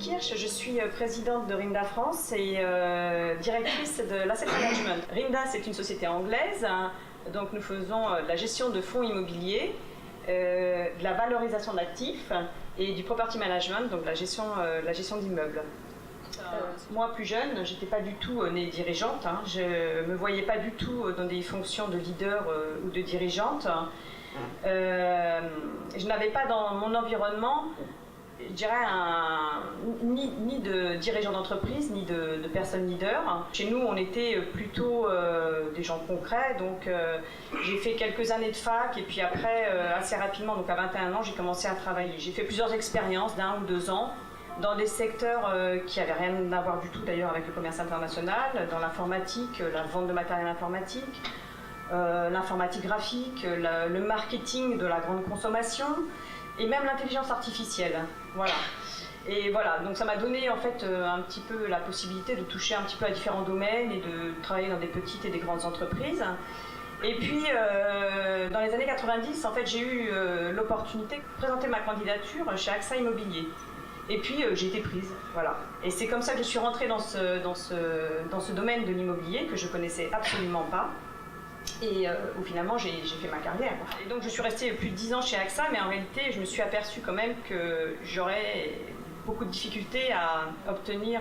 Kirch, je suis présidente de Rinda France et directrice de l'asset management. Rinda, c'est une société anglaise, donc nous faisons de la gestion de fonds immobiliers, de la valorisation d'actifs et du property management, donc la gestion d'immeubles. Moi, plus jeune, j'étais pas du tout née dirigeante, je me voyais pas du tout dans des fonctions de leader ou de dirigeante. Je n'avais pas dans mon environnement, je dirais, ni de dirigeants d'entreprise, ni de personnes leaders. Chez nous, on était plutôt des gens concrets, donc j'ai fait quelques années de fac, et puis après, assez rapidement, donc à 21 ans, j'ai commencé à travailler. J'ai fait plusieurs expériences d'1 ou 2 ans, dans des secteurs qui n'avaient rien à voir du tout d'ailleurs avec le commerce international, dans l'informatique, la vente de matériel informatique, l'informatique graphique, le marketing de la grande consommation, et même l'intelligence artificielle. Voilà. Et voilà, donc ça m'a donné en fait un petit peu la possibilité de toucher un petit peu à différents domaines et de travailler dans des petites et des grandes entreprises. Et puis dans les années 90, en fait, j'ai eu l'opportunité de présenter ma candidature chez AXA Immobilier. Et puis j'ai été prise, voilà. Et c'est comme ça que je suis rentrée dans ce domaine de l'immobilier que je connaissais absolument pas. Et où finalement j'ai fait ma carrière. Et donc je suis restée plus de 10 ans chez AXA, mais en réalité je me suis aperçue quand même que j'aurais beaucoup de difficultés à obtenir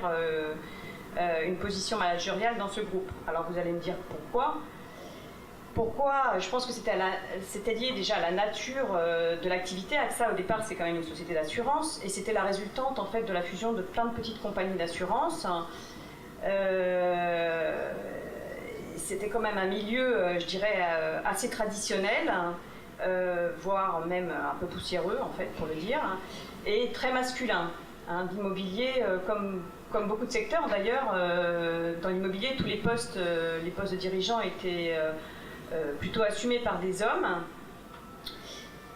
une position managériale dans ce groupe. Alors vous allez me dire pourquoi. Pourquoi? Je pense que c'était lié déjà à la nature de l'activité. AXA au départ c'est quand même une société d'assurance, et c'était la résultante en fait de la fusion de plein de petites compagnies d'assurance. C'était quand même un milieu, je dirais, assez traditionnel, voire même un peu poussiéreux, en fait, pour le dire, et très masculin. L'immobilier, comme beaucoup de secteurs d'ailleurs, dans l'immobilier, tous les postes de dirigeants étaient plutôt assumés par des hommes,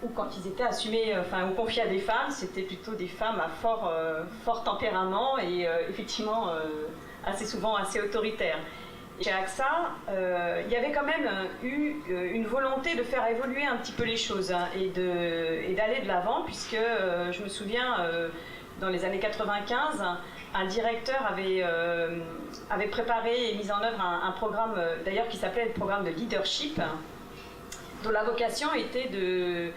ou quand ils étaient assumés, ou confiés à des femmes, c'était plutôt des femmes à fort tempérament et effectivement assez souvent assez autoritaires. Chez AXA, il y avait quand même eu une volonté de faire évoluer un petit peu les choses et d'aller de l'avant, puisque je me souviens, dans les années 95, un directeur avait préparé et mis en œuvre un programme, d'ailleurs qui s'appelait le programme de leadership, dont la vocation était de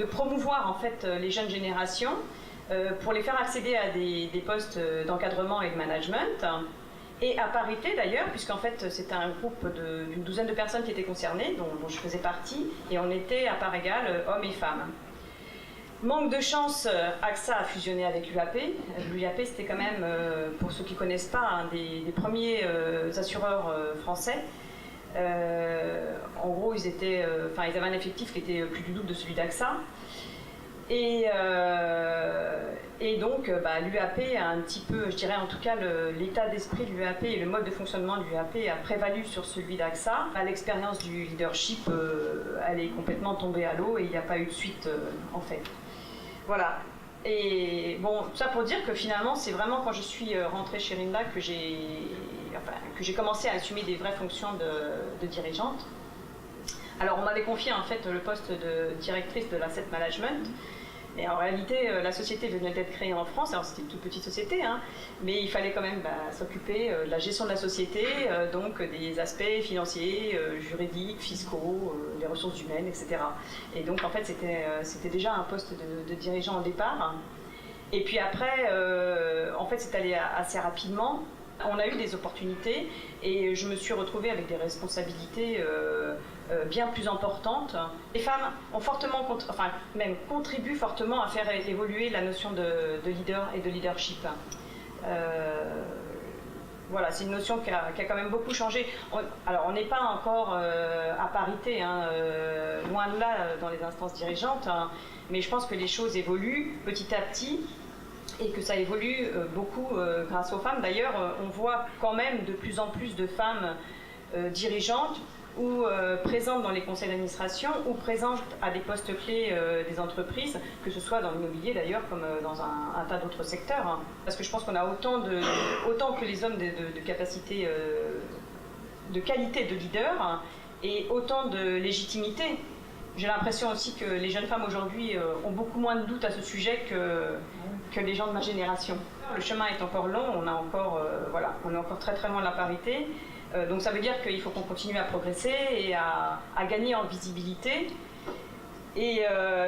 promouvoir en fait les jeunes générations pour les faire accéder à des postes d'encadrement et de management. Et à parité d'ailleurs, puisqu'en fait c'était un groupe d'une douzaine de personnes qui étaient concernées, dont je faisais partie, et on était à part égale hommes et femmes. Manque de chance, AXA a fusionné avec l'UAP. L'UAP c'était quand même, pour ceux qui ne connaissent pas, un des premiers assureurs français. En gros ils avaient un effectif qui était plus du double de celui d'AXA. Et donc l'UAP a un petit peu, je dirais en tout cas l'état d'esprit de l'UAP et le mode de fonctionnement de l'UAP a prévalu sur celui d'AXA. L'expérience du leadership, elle est complètement tombée à l'eau et il n'y a pas eu de suite en fait. Voilà. Et bon, tout ça pour dire que finalement c'est vraiment quand je suis rentrée chez Rinda que j'ai commencé à assumer des vraies fonctions de dirigeante. Alors on m'avait confié en fait le poste de directrice de l'asset management, et en réalité la société venait d'être créée en France, alors c'était une toute petite société, mais il fallait quand même s'occuper de la gestion de la société, donc des aspects financiers, juridiques, fiscaux, les ressources humaines, etc. Et donc en fait c'était déjà un poste de dirigeant au départ, et puis après en fait c'est allé assez rapidement. On a eu des opportunités et je me suis retrouvée avec des responsabilités bien plus importantes. Les femmes ont même contribuent fortement à faire évoluer la notion de leader et de leadership. Voilà, c'est une notion qui a quand même beaucoup changé. Alors on n'est pas encore à parité, loin de là dans les instances dirigeantes, mais je pense que les choses évoluent petit à petit. Et que ça évolue beaucoup grâce aux femmes. D'ailleurs, on voit quand même de plus en plus de femmes dirigeantes ou présentes dans les conseils d'administration ou présentes à des postes clés des entreprises, que ce soit dans l'immobilier d'ailleurs, comme dans un tas d'autres secteurs. Parce que je pense qu'on a autant que les hommes de capacité, de qualité de leader et autant de légitimité. J'ai l'impression aussi que les jeunes femmes aujourd'hui ont beaucoup moins de doutes à ce sujet que les gens de ma génération. Le chemin est encore long, on est encore très très loin de la parité. Donc ça veut dire qu'il faut qu'on continue à progresser et à gagner en visibilité. Et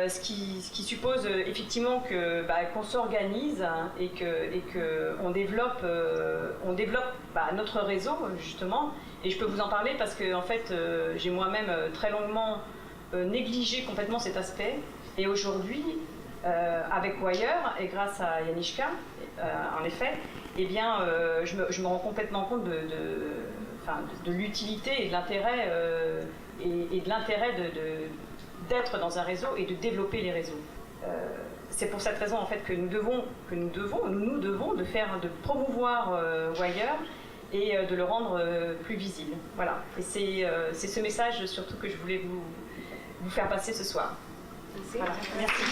ce qui suppose effectivement qu'on s'organise et qu'on développe, notre réseau justement. Et je peux vous en parler parce que en fait, j'ai moi-même très longuement négligé complètement cet aspect. Et aujourd'hui, avec Wire et grâce à Yanishka, en effet, eh bien, je me rends complètement compte de l'utilité et de l'intérêt d'être dans un réseau et de développer les réseaux. C'est pour cette raison en fait que nous devons de promouvoir Wire et de le rendre plus visible. Voilà. Et c'est ce message surtout que je voulais vous faire passer ce soir. Voilà. Merci.